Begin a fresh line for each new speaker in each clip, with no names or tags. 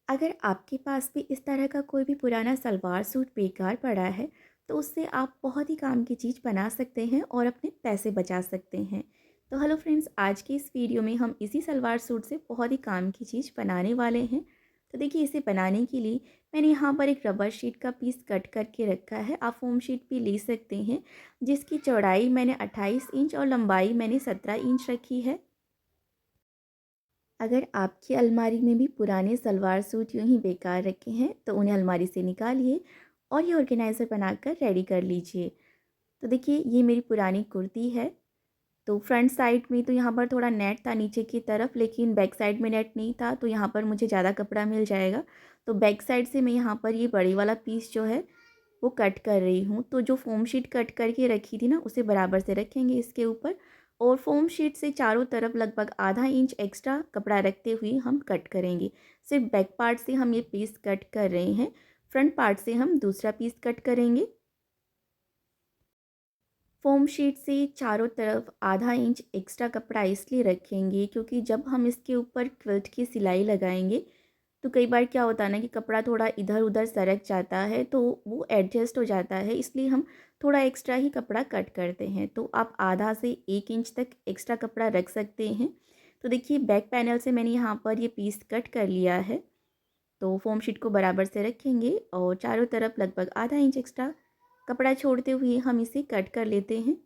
अगर आपके पास भी इस तरह का कोई भी पुराना सलवार सूट बेकार पड़ा है, तो उससे आप बहुत ही काम की चीज़ बना सकते हैं और अपने पैसे बचा सकते हैं। तो हेलो फ्रेंड्स, आज की इस वीडियो में हम इसी सलवार सूट से बहुत ही काम की चीज़ बनाने वाले हैं। तो देखिए, इसे बनाने के लिए मैंने यहाँ पर एक रबर शीट का पीस कट करके रखा है। आप फोम शीट भी ले सकते हैं, जिसकी चौड़ाई मैंने 28 इंच और लंबाई मैंने 17 इंच रखी है। अगर आपकी अलमारी में भी पुराने सलवार सूट यूँ ही बेकार रखे हैं, तो उन्हें अलमारी से निकालिए और ये ऑर्गेनाइज़र बनाकर रेडी कर लीजिए। तो देखिए, ये मेरी पुरानी कुर्ती है। तो फ्रंट साइड में तो यहाँ पर थोड़ा नेट था नीचे की तरफ, लेकिन बैक साइड में नेट नहीं था, तो यहाँ पर मुझे ज़्यादा कपड़ा मिल जाएगा। तो बैक साइड से मैं यहाँ पर ये बड़े वाला पीस जो है वो कट कर रही हूँ। तो जो फ़ोम शीट कट करके रखी थी ना, उसे बराबर से रखेंगे इसके ऊपर, और फ़ोम शीट से चारों तरफ लगभग आधा इंच एक्स्ट्रा कपड़ा रखते हुए हम कट करेंगे। सिर्फ बैक पार्ट से हम ये पीस कट कर रहे हैं, फ्रंट पार्ट से हम दूसरा पीस कट करेंगे। फ़ोम शीट से चारों तरफ आधा इंच एक्स्ट्रा कपड़ा इसलिए रखेंगे क्योंकि जब हम इसके ऊपर क्विल्ट की सिलाई लगाएंगे, तो कई बार क्या होता है ना कि कपड़ा थोड़ा इधर उधर सरक जाता है, तो वो एडजस्ट हो जाता है, इसलिए हम थोड़ा एक्स्ट्रा ही कपड़ा कट करते हैं। तो आप आधा से 1 इंच तक एक्स्ट्रा कपड़ा रख सकते हैं। तो देखिए, बैक पैनल से मैंने यहाँ पर ये पीस कट कर लिया है। तो फोम शीट को बराबर से रखेंगे और चारों तरफ लगभग आधा इंच एक्स्ट्रा कपड़ा छोड़ते हुए हम इसे कट कर लेते हैं।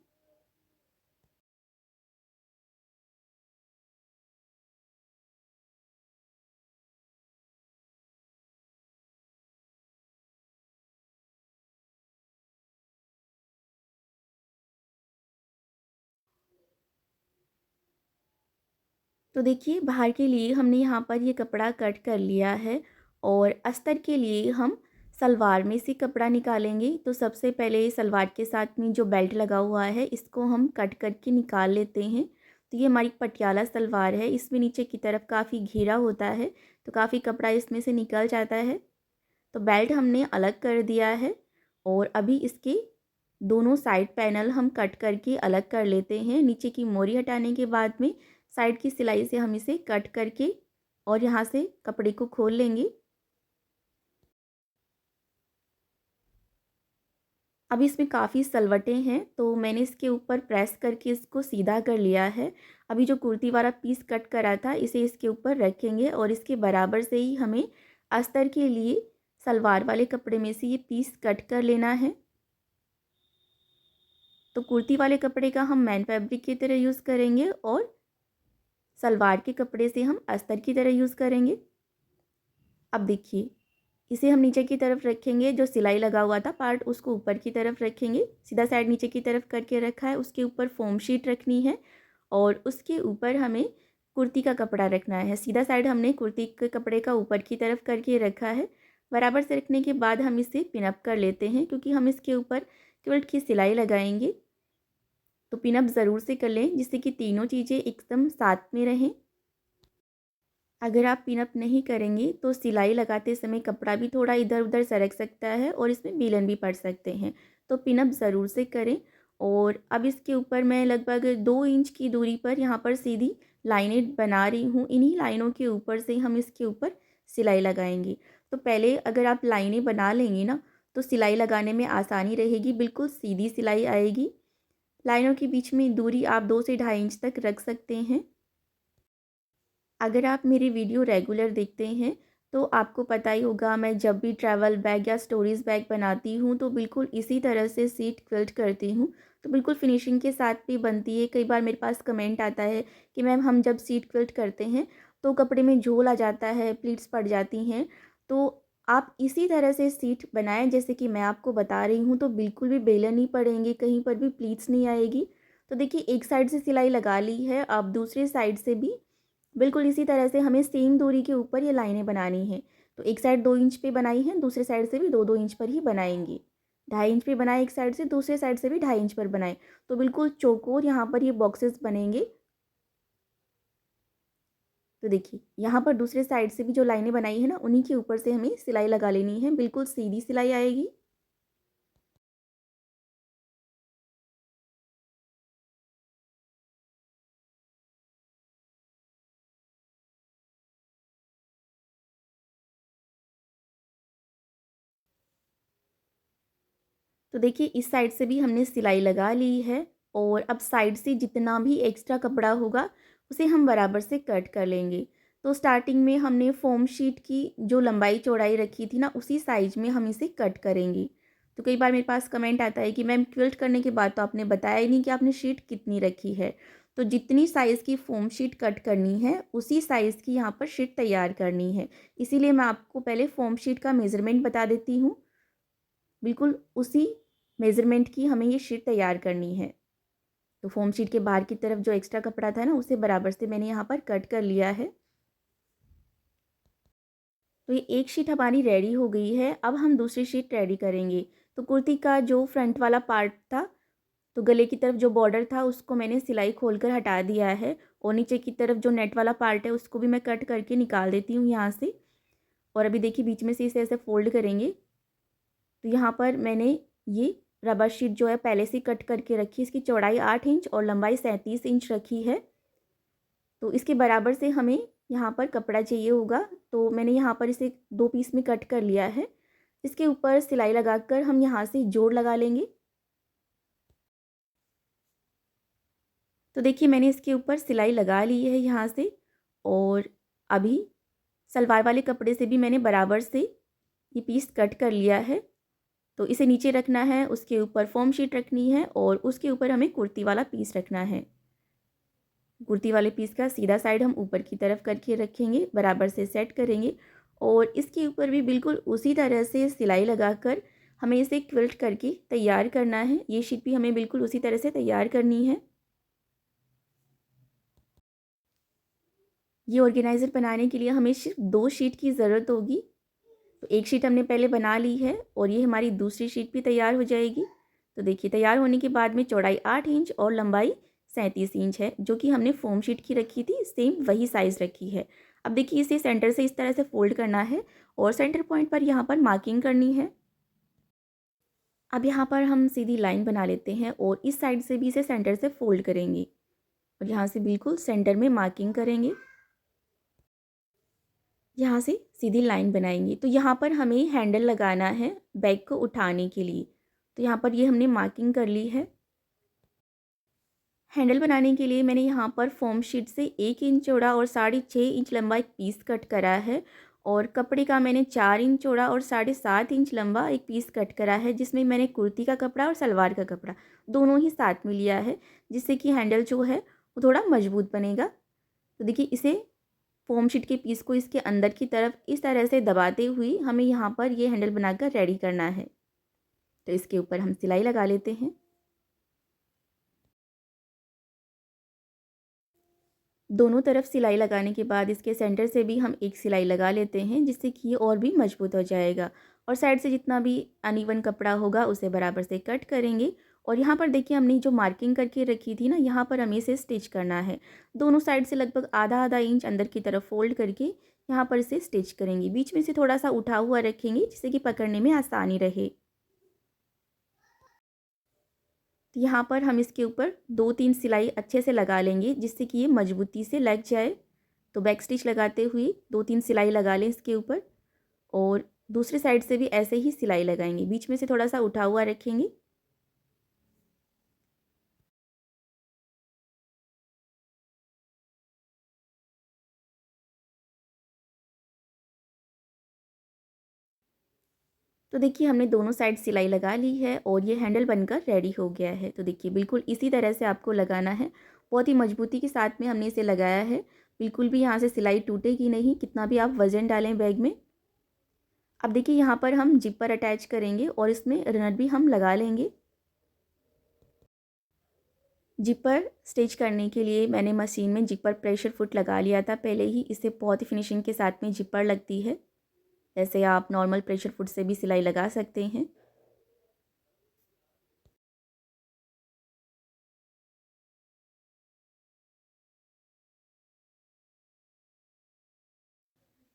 तो देखिए, बाहर के लिए हमने यहाँ पर ये कपड़ा कट कर लिया है, और अस्तर के लिए हम सलवार में से कपड़ा निकालेंगे। तो सबसे पहले सलवार के साथ में जो बेल्ट लगा हुआ है, इसको हम कट करके निकाल लेते हैं। तो ये हमारी पटियाला सलवार है, इसमें नीचे की तरफ काफ़ी घेरा होता है, तो काफ़ी कपड़ा इसमें से निकल जाता है। तो बेल्ट हमने अलग कर दिया है, और अभी इसके दोनों साइड पैनल हम कट करके अलग कर लेते हैं। नीचे की मोरी हटाने के बाद में साइड की सिलाई से हम इसे कट करके और यहाँ से कपड़े को खोल लेंगे। अब इसमें काफ़ी सलवटें हैं, तो मैंने इसके ऊपर प्रेस करके इसको सीधा कर लिया है। अभी जो कुर्ती वाला पीस कट करा था, इसे इसके ऊपर रखेंगे और इसके बराबर से ही हमें अस्तर के लिए सलवार वाले कपड़े में से ये पीस कट कर लेना है। तो कुर्ती वाले कपड़े का हम मैन फैब्रिक की तरह यूज़ करेंगे, और सलवार के कपड़े से हम अस्तर की तरह यूज़ करेंगे। अब देखिए, इसे हम नीचे की तरफ रखेंगे, जो सिलाई लगा हुआ था पार्ट उसको ऊपर की तरफ रखेंगे। सीधा साइड नीचे की तरफ करके रखा है, उसके ऊपर फोम शीट रखनी है, और उसके ऊपर हमें कुर्ती का कपड़ा रखना है। सीधा साइड हमने कुर्ती के कपड़े का ऊपर की तरफ करके रखा है। बराबर से रखने के बाद हम इसे पिनअप कर लेते हैं, क्योंकि हम इसके ऊपर क्विल्ट की सिलाई लगाएंगे। तो पिनअप ज़रूर से कर लें, जिससे कि तीनों चीज़ें एकदम साथ में रहें। अगर आप पिनअप नहीं करेंगे, तो सिलाई लगाते समय कपड़ा भी थोड़ा इधर उधर सरक सकता है और इसमें बेलन भी पड़ सकते हैं। तो पिनअप ज़रूर से करें। और अब इसके ऊपर मैं लगभग 2 इंच की दूरी पर यहाँ पर सीधी लाइनें बना रही हूँ। इन्हीं लाइनों के ऊपर से हम इसके ऊपर सिलाई लगाएंगे। तो पहले अगर आप लाइनें बना लेंगे ना, तो सिलाई लगाने में आसानी रहेगी, बिल्कुल सीधी सिलाई आएगी। लाइनों के बीच में दूरी आप 2 से 2.5 इंच तक रख सकते हैं। अगर आप मेरी वीडियो रेगुलर देखते हैं, तो आपको पता ही होगा, मैं जब भी ट्रैवल बैग या स्टोरेज बैग बनाती हूँ, तो बिल्कुल इसी तरह से सीट क्विल्ट करती हूँ। तो बिल्कुल फिनिशिंग के साथ भी बनती है। कई बार मेरे पास कमेंट आता है कि मैम, हम जब सीट क्विल्ट करते हैं तो कपड़े में झोल आ जाता है, प्लीट्स पड़ जाती हैं। तो आप इसी तरह से सीट बनाएं जैसे कि मैं आपको बता रही हूँ, तो बिल्कुल भी बेलन नहीं पड़ेंगे, कहीं पर भी प्लीट्स नहीं आएगी। तो देखिए, एक साइड से सिलाई लगा ली है, अब दूसरी साइड से भी बिल्कुल इसी तरह से हमें सेम दूरी के ऊपर ये लाइनें बनानी हैं। तो एक साइड 2 इंच पे बनाई है, दूसरे साइड से भी 2-2 इंच पर ही बनाएंगे। 2.5 इंच पे बनाए एक साइड से, दूसरे साइड से भी 2.5 इंच पर बनाए, तो बिल्कुल चौकोर यहाँ पर ये बॉक्सेस बनेंगे। तो देखिए, यहाँ पर दूसरे साइड से भी जो लाइनें बनाई है ना, उन्हीं के ऊपर से हमें सिलाई लगा लेनी है, बिल्कुल सीधी सिलाई आएगी। तो देखिए इस साइड से भी हमने सिलाई लगा ली है और अब साइड से जितना भी एक्स्ट्रा कपड़ा होगा उसे हम बराबर से कट कर लेंगे। तो स्टार्टिंग में हमने फ़ोम शीट की जो लंबाई चौड़ाई रखी थी ना, उसी साइज़ में हम इसे कट करेंगे। तो कई बार मेरे पास कमेंट आता है कि मैम क्विल्ट करने के बाद तो आपने बताया ही नहीं कि आपने शीट कितनी रखी है। तो जितनी साइज़ की फ़ोम शीट कट करनी है उसी साइज़ की यहाँ पर शीट तैयार करनी है। इसीलिए मैं आपको पहले फ़ोम शीट का मेज़रमेंट बता देती हूँ। बिल्कुल उसी मेज़रमेंट की हमें ये शीट तैयार करनी है। तो फ़ोम शीट के बाहर की तरफ जो एक्स्ट्रा कपड़ा था ना, उसे बराबर से मैंने यहाँ पर कट कर लिया है। तो ये एक शीट हमारी रेडी हो गई है। अब हम दूसरी शीट रेडी करेंगे। तो कुर्ती का जो फ्रंट वाला पार्ट था, तो गले की तरफ जो बॉर्डर था उसको मैंने सिलाई खोलकर हटा दिया है और नीचे की तरफ जो नेट वाला पार्ट है उसको भी मैं कट करके निकाल देती हूँ यहाँ से। और अभी देखिए बीच में से इसे ऐसे फ़ोल्ड करेंगे। तो यहाँ पर मैंने ये रबर शीट जो है पहले से कट करके रखी। इसकी चौड़ाई 8 इंच और लंबाई 37 इंच रखी है। तो इसके बराबर से हमें यहाँ पर कपड़ा चाहिए होगा। तो मैंने यहाँ पर इसे 2 पीस में कट कर लिया है। इसके ऊपर सिलाई लगाकर हम यहाँ से जोड़ लगा लेंगे। तो देखिए मैंने इसके ऊपर सिलाई लगा ली है यहाँ से। और अभी सलवार वाले कपड़े से भी मैंने बराबर से ये पीस कट कर लिया है। तो इसे नीचे रखना है, उसके ऊपर फ़ोम शीट रखनी है और उसके ऊपर हमें कुर्ती वाला पीस रखना है। कुर्ती वाले पीस का सीधा साइड हम ऊपर की तरफ करके रखेंगे, बराबर से सेट करेंगे और इसके ऊपर भी बिल्कुल उसी तरह से सिलाई लगाकर हमें इसे क्विल्ट करके तैयार करना है। ये शीट भी हमें बिल्कुल उसी तरह से तैयार करनी है। ये ऑर्गेनाइज़र बनाने के लिए हमें सिर्फ 2 शीट की ज़रूरत होगी। तो एक शीट हमने पहले बना ली है और ये हमारी दूसरी शीट भी तैयार हो जाएगी। तो देखिए तैयार होने के बाद में चौड़ाई 8 इंच और लंबाई 37 इंच है, जो कि हमने फ़ोम शीट की रखी थी, सेम वही साइज़ रखी है। अब देखिए इसे सेंटर से इस तरह से फ़ोल्ड करना है और सेंटर पॉइंट पर यहाँ पर मार्किंग करनी है। अब यहाँ पर हम सीधी लाइन बना लेते हैं और इस साइड से भी इसे सेंटर से फ़ोल्ड करेंगे और यहाँ से बिल्कुल सेंटर में मार्किंग करेंगे। यहाँ से सीधी लाइन बनाएंगे। तो यहाँ पर हमें हैंडल लगाना है बैग को उठाने के लिए। तो यहाँ पर ये हमने मार्किंग कर ली है। हैंडल बनाने के लिए मैंने यहाँ पर फ़ोम शीट से 1 इंच चौड़ा और 6.5 इंच लंबा एक पीस कट करा है और कपड़े का मैंने 4 इंच चौड़ा और 7.5 इंच लंबा एक पीस कट करा है, जिसमें मैंने कुर्ती का कपड़ा और सलवार का कपड़ा दोनों ही साथ में लिया है, जिससे कि हैंडल जो है वो थोड़ा मजबूत बनेगा। तो देखिए इसे फ़ोम शीट के पीस को इसके अंदर की तरफ इस तरह से दबाते हुए हमें यहाँ पर ये हैंडल बनाकर रेडी करना है। तो इसके ऊपर हम सिलाई लगा लेते हैं। दोनों तरफ सिलाई लगाने के बाद इसके सेंटर से भी हम एक सिलाई लगा लेते हैं, जिससे कि ये और भी मजबूत हो जाएगा। और साइड से जितना भी अनइवन कपड़ा होगा उसे बराबर से कट करेंगे। और यहाँ पर देखिए हमने जो मार्किंग करके रखी थी ना, यहाँ पर हमें इसे स्टिच करना है। दोनों साइड से लगभग आधा आधा इंच अंदर की तरफ फोल्ड करके यहाँ पर इसे स्टिच करेंगे। बीच में से थोड़ा सा उठा हुआ रखेंगे, जिससे कि पकड़ने में आसानी रहे। तो यहाँ पर हम इसके ऊपर 2-3 सिलाई अच्छे से लगा लेंगे, जिससे कि ये मजबूती से लग जाए। तो बैक स्टिच लगाते हुए 2-3 सिलाई लगा लें इसके ऊपर और दूसरी साइड से भी ऐसे ही सिलाई लगाएंगे। बीच में से थोड़ा सा उठा हुआ रखेंगे। तो देखिए हमने दोनों साइड सिलाई लगा ली है और ये हैंडल बनकर रेडी हो गया है। तो देखिए बिल्कुल इसी तरह से आपको लगाना है। बहुत ही मजबूती के साथ में हमने इसे लगाया है। बिल्कुल भी यहाँ से सिलाई टूटेगी नहीं, कितना भी आप वज़न डालें बैग में। अब देखिए यहाँ पर हम जिपर अटैच करेंगे और इसमें रनर भी हम लगा लेंगे। जिपर स्टिच करने के लिए मैंने मशीन में जिपर प्रेशर फुट लगा लिया था पहले ही। इससे बहुत ही फिनिशिंग के साथ में जिपर लगती है। ऐसे आप नॉर्मल प्रेशर फुट से भी सिलाई लगा सकते हैं।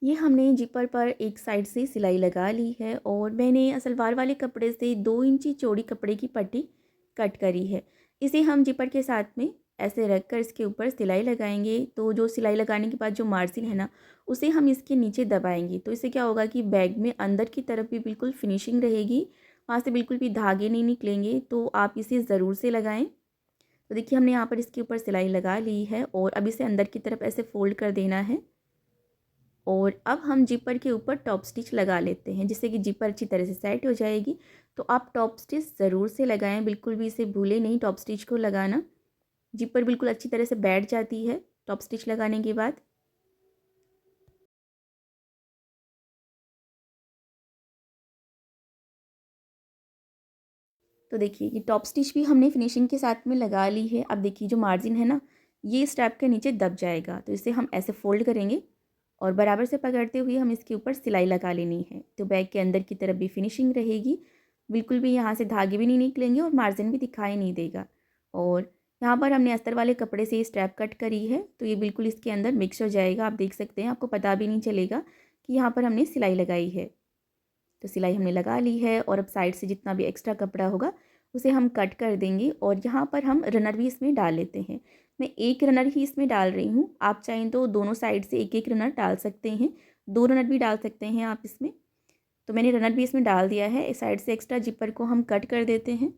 ये हमने जिपर पर एक साइड से सिलाई लगा ली है और मैंने सलवार वाले कपड़े से 2 इंची चौड़ी कपड़े की पट्टी कट करी है। इसे हम जिपर के साथ में ऐसे रख कर इसके ऊपर सिलाई लगाएंगे। तो जो सिलाई लगाने के बाद जो मार्जिन है ना, उसे हम इसके नीचे दबाएंगे। तो इससे क्या होगा कि बैग में अंदर की तरफ भी बिल्कुल फिनिशिंग रहेगी वहाँ से बिल्कुल भी धागे नहीं निकलेंगे, तो आप इसे ज़रूर से लगाएं। तो देखिए हमने यहाँ पर इसके ऊपर सिलाई लगा ली है और अब इसे अंदर की तरफ ऐसे फोल्ड कर देना है और अब हम जिपर के ऊपर टॉप स्टिच लगा लेते हैं, जिससे कि जिपर अच्छी तरह से सेट हो जाएगी। तो आप टॉप स्टिच ज़रूर से लगाएं, बिल्कुल भी इसे भूलें नहीं टॉप स्टिच को लगाना। जिपर बिल्कुल अच्छी तरह से बैठ जाती है टॉप स्टिच लगाने के बाद। तो देखिए ये टॉप स्टिच भी हमने फिनिशिंग के साथ में लगा ली है। अब देखिए जो मार्जिन है ना, ये स्ट्रैप के नीचे दब जाएगा, तो इसे हम ऐसे फोल्ड करेंगे और बराबर से पकड़ते हुए हम इसके ऊपर सिलाई लगा लेनी है। तो बैग के अंदर की तरफ भी फिनिशिंग रहेगी, बिल्कुल भी यहाँ से धागे भी नहीं निकलेंगे और मार्जिन भी दिखाई नहीं देगा। और यहाँ पर हमने अस्तर वाले कपड़े से स्ट्रैप कट करी है, तो ये बिल्कुल इसके अंदर मिक्स हो जाएगा। आप देख सकते हैं, आपको पता भी नहीं चलेगा कि यहाँ पर हमने सिलाई लगाई है। तो सिलाई हमने लगा ली है और अब साइड से जितना भी एक्स्ट्रा कपड़ा होगा उसे हम कट कर देंगे और यहाँ पर हम रनर भी इसमें डाल लेते हैं। मैं एक रनर ही इसमें डाल रही हूँ, आप चाहें तो दोनों साइड से एक एक रनर डाल सकते हैं, दो रनर भी डाल सकते हैं आप इसमें। तो मैंने रनर भी इसमें डाल दिया है। इस साइड से एक्स्ट्रा जिपर को हम कट कर देते हैं।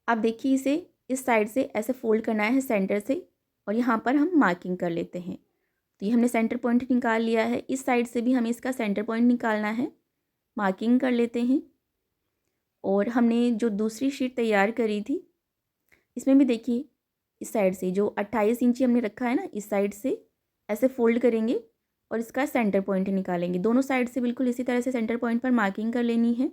अब देखिए इसे इस साइड से ऐसे फोल्ड करना है सेंटर से और यहाँ पर हम मार्किंग कर लेते हैं। तो ये हमने सेंटर पॉइंट निकाल लिया है, इस साइड से भी हमें इसका सेंटर पॉइंट निकालना है। मार्किंग कर लेते हैं और हमने जो दूसरी शीट तैयार करी थी इसमें भी देखिए इस साइड से जो 28 इंची हमने रखा है ना, इस साइड से ऐसे फोल्ड करेंगे और इसका सेंटर पॉइंट निकालेंगे। दोनों साइड से बिल्कुल इसी तरह से सेंटर पॉइंट पर मार्किंग कर लेनी है।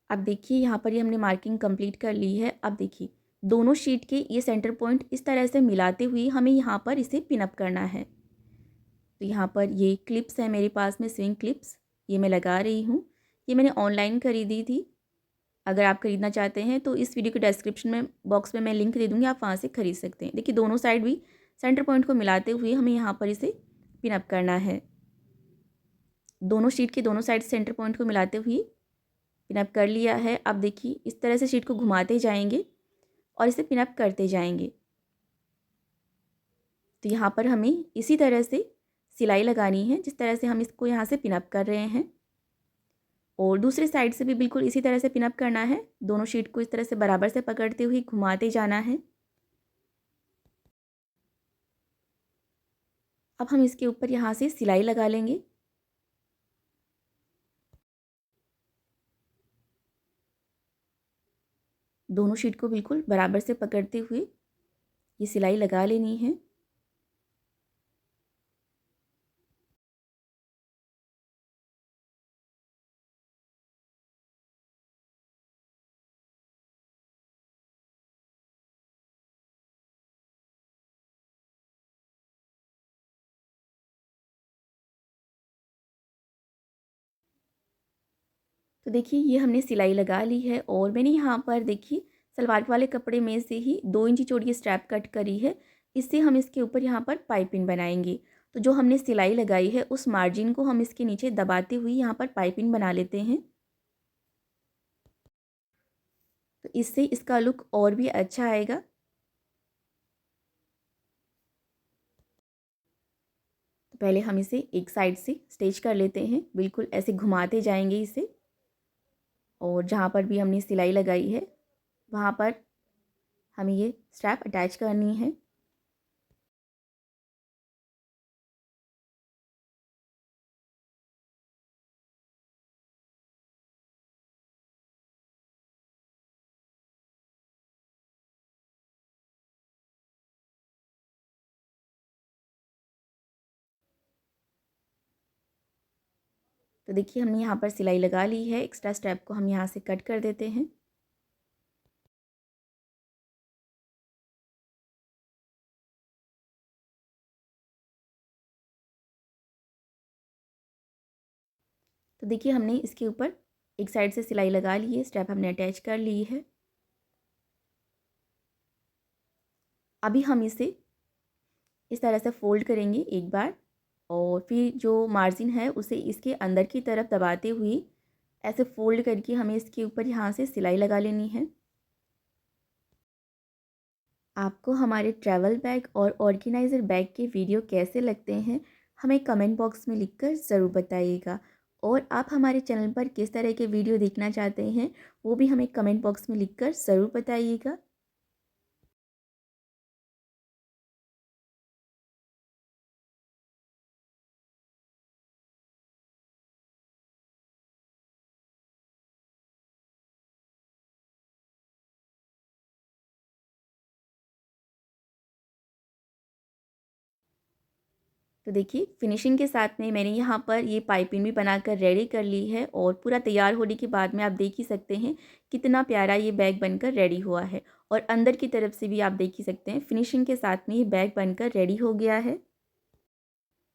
अब देखिए यहाँ पर ये हमने मार्किंग कंप्लीट कर ली है। अब देखिए दोनों शीट के ये सेंटर पॉइंट इस तरह से मिलाते हुए हमें यहाँ पर इसे पिनअप करना है। तो यहाँ पर ये क्लिप्स है मेरे पास में, स्विंग क्लिप्स, ये मैं लगा रही हूँ। ये मैंने ऑनलाइन खरीदी थी। अगर आप ख़रीदना चाहते हैं तो इस वीडियो के डिस्क्रिप्शन में बॉक्स में मैं लिंक दे दूँगी, आप वहाँ से ख़रीद सकते हैं। देखिए दोनों साइड भी सेंटर पॉइंट को मिलाते हुए हमें यहाँ पर इसे पिनअप करना है। दोनों शीट के दोनों साइड सेंटर पॉइंट को मिलाते हुए पिनअप कर लिया है। अब देखिए इस तरह से शीट को घुमाते जाएंगे और इसे पिनअप करते जाएंगे। तो यहाँ पर हमें इसी तरह से सिलाई लगानी है जिस तरह से हम इसको यहाँ से पिनअप कर रहे हैं और दूसरे साइड से भी बिल्कुल इसी तरह से पिनअप करना है। दोनों शीट को इस तरह से बराबर से पकड़ते हुए घुमाते जाना है। अब हम इसके ऊपर यहाँ से सिलाई लगा लेंगे। दोनों शीट को बिल्कुल बराबर से पकड़ते हुए ये सिलाई लगा लेनी है। तो देखिए ये हमने सिलाई लगा ली है और मैंने यहाँ पर देखिए सलवार वाले कपड़े में से ही 2 इंची चौड़ी स्ट्रैप कट करी है। इससे हम इसके ऊपर यहाँ पर पाइपिंग बनाएंगे। तो जो हमने सिलाई लगाई है उस मार्जिन को हम इसके नीचे दबाते हुए यहाँ पर पाइपिंग बना लेते हैं। तो इससे इसका लुक और भी अच्छा आएगा। तो पहले हम इसे एक साइड से स्टिच कर लेते हैं, बिल्कुल ऐसे घुमाते जाएंगे इसे और जहाँ पर भी हमने सिलाई लगाई है वहाँ पर हमें ये स्ट्रैप अटैच करनी है। तो देखिए हमने यहाँ पर सिलाई लगा ली है, एक्स्ट्रा स्ट्रैप को हम यहाँ से कट कर देते हैं। तो देखिए हमने इसके ऊपर एक साइड से सिलाई लगा ली है, स्ट्रैप हमने अटैच कर ली है। अभी हम इसे इस तरह से फोल्ड करेंगे एक बार और फिर जो मार्जिन है उसे इसके अंदर की तरफ दबाते हुए ऐसे फोल्ड करके हमें इसके ऊपर यहाँ से सिलाई लगा लेनी है। आपको हमारे ट्रैवल बैग और ऑर्गेनाइज़र बैग के वीडियो कैसे लगते हैं हमें कमेंट बॉक्स में लिखकर ज़रूर बताइएगा। और आप हमारे चैनल पर किस तरह के वीडियो देखना चाहते हैं वो भी हमें कमेंट बॉक्स में लिखकर ज़रूर बताइएगा। तो देखिए फिनिशिंग के साथ में मैंने यहाँ पर ये पाइपिंग भी बनाकर रेडी कर ली है और पूरा तैयार होने के बाद में आप देख ही सकते हैं कितना प्यारा ये बैग बनकर रेडी हुआ है। और अंदर की तरफ से भी आप देख ही सकते हैं फिनिशिंग के साथ में ये बैग बनकर रेडी हो गया है।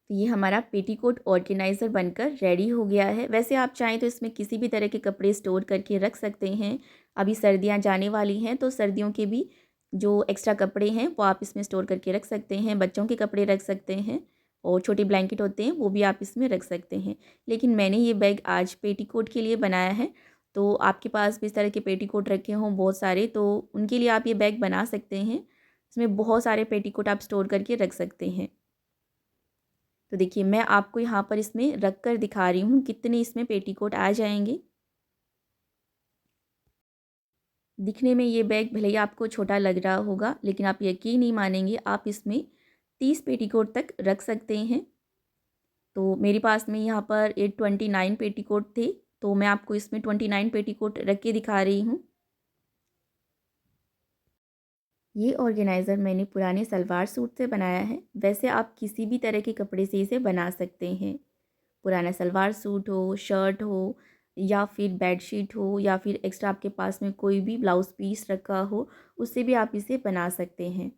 तो ये हमारा पेटीकोट ऑर्गेनाइज़र बनकर रेडी हो गया है। वैसे आप चाहें तो इसमें किसी भी तरह के कपड़े स्टोर करके रख सकते हैं। अभी सर्दियाँ जाने वाली हैं तो सर्दियों के भी जो एक्स्ट्रा कपड़े हैं वो आप इसमें स्टोर करके रख सकते हैं। बच्चों के कपड़े रख सकते हैं और छोटे ब्लैंकेट होते हैं वो भी आप इसमें रख सकते हैं। लेकिन मैंने ये बैग आज पेटीकोट के लिए बनाया है। तो आपके पास भी इस तरह के पेटीकोट रखे हों बहुत सारे तो उनके लिए आप ये बैग बना सकते हैं। इसमें बहुत सारे पेटीकोट आप स्टोर करके रख सकते हैं। तो देखिए मैं आपको यहाँ पर इसमें रख कर दिखा रही हूँ कितने इसमें पेटीकोट आ जाएंगे। दिखने में ये बैग भले ही आपको छोटा लग रहा होगा लेकिन आप यकीन नहीं मानेंगे आप इसमें 30 पेटीकोट तक रख सकते हैं। तो मेरे पास में यहाँ पर 29 पेटीकोट थे तो मैं आपको इसमें 29 पेटीकोट रख के दिखा रही हूँ। ये ऑर्गेनाइज़र मैंने पुराने सलवार सूट से बनाया है। वैसे आप किसी भी तरह के कपड़े से इसे बना सकते हैं। पुराना सलवार सूट हो, शर्ट हो या फिर बेडशीट हो या फिर एक्स्ट्रा आपके पास में कोई भी ब्लाउज़ पीस रखा हो, उससे भी आप इसे बना सकते हैं।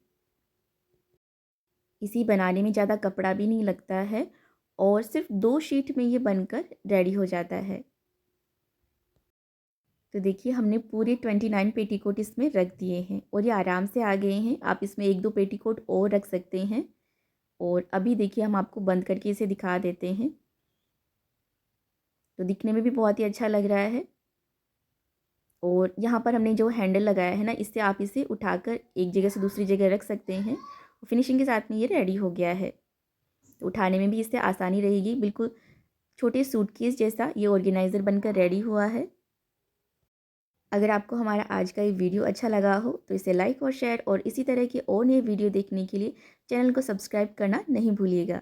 इसी बनाने में ज़्यादा कपड़ा भी नहीं लगता है और सिर्फ 2 शीट में ये बनकर रेडी हो जाता है। तो देखिए हमने पूरे 29 पेटीकोट इसमें रख दिए हैं और ये आराम से आ गए हैं। आप इसमें 1-2 पेटीकोट और रख सकते हैं। और अभी देखिए हम आपको बंद करके इसे दिखा देते हैं। तो दिखने में भी बहुत ही अच्छा लग रहा है। और यहाँ पर हमने जो हैंडल लगाया है ना इससे आप इसे उठाकर एक जगह से दूसरी जगह रख सकते हैं। फिनिशिंग के साथ में ये रेडी हो गया है। तो उठाने में भी इससे आसानी रहेगी। बिल्कुल छोटे सूटकेस जैसा ये ऑर्गेनाइज़र बनकर रेडी हुआ है। अगर आपको हमारा आज का ये वीडियो अच्छा लगा हो तो इसे लाइक और शेयर और इसी तरह के और नए वीडियो देखने के लिए चैनल को सब्सक्राइब करना नहीं भूलिएगा।